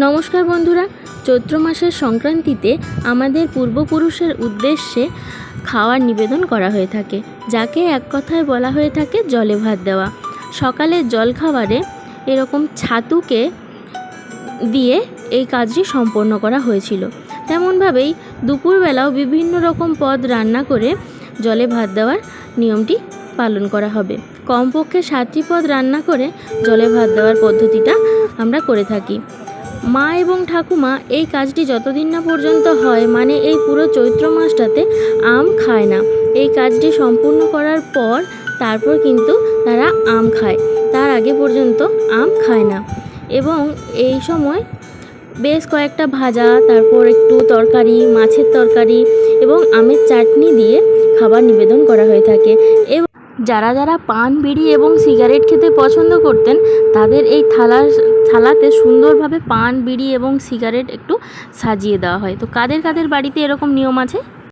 নমস্কার বন্ধুরা, চৈত্র মাসের সংক্রান্তিতে আমাদের পূর্বপুরুষের উদ্দেশ্যে খাওয়ার নিবেদন করা হয়ে থাকে, যাকে এক কথায় বলা হয়ে থাকে জলে ভাত দেওয়া। সকালের জলখাবারে এরকম ছাতুকে দিয়ে এই কাজটি সম্পন্ন করা হয়েছিল। তেমনভাবেই দুপুরবেলাও বিভিন্ন রকম পদ রান্না করে জলে ভাত দেওয়ার নিয়মটি পালন করা হবে। কমপক্ষে 7টি পদ রান্না করে জলে ভাত দেওয়ার পদ্ধতিটা আমরা করে থাকি। মা এবং ঠাকুমা এই কাজটি যতদিন না পর্যন্ত হয়, মানে এই পুরো চৈত্র মাসটাতে আম খায় না। এই কাজটি সম্পূর্ণ করার পর তারপর কিন্তু তারা আম খায়, তার আগে পর্যন্ত আম খায় না। এবং এই সময় বেশ কয়েকটা ভাজা, তারপর একটু তরকারি, মাছের তরকারি এবং আমের চাটনি দিয়ে খাবার নিবেদন করা হয়ে থাকে। এবং যারা যারা পান, বিড়ি এবং সিগারেট খেতে পছন্দ করতেন, তাদের এই থালাতে সুন্দরভাবে পান, বিড়ি এবং সিগারেট একটু সাজিয়ে দেওয়া হয়। তো কাদের কাদের বাড়িতে এরকম নিয়ম আছে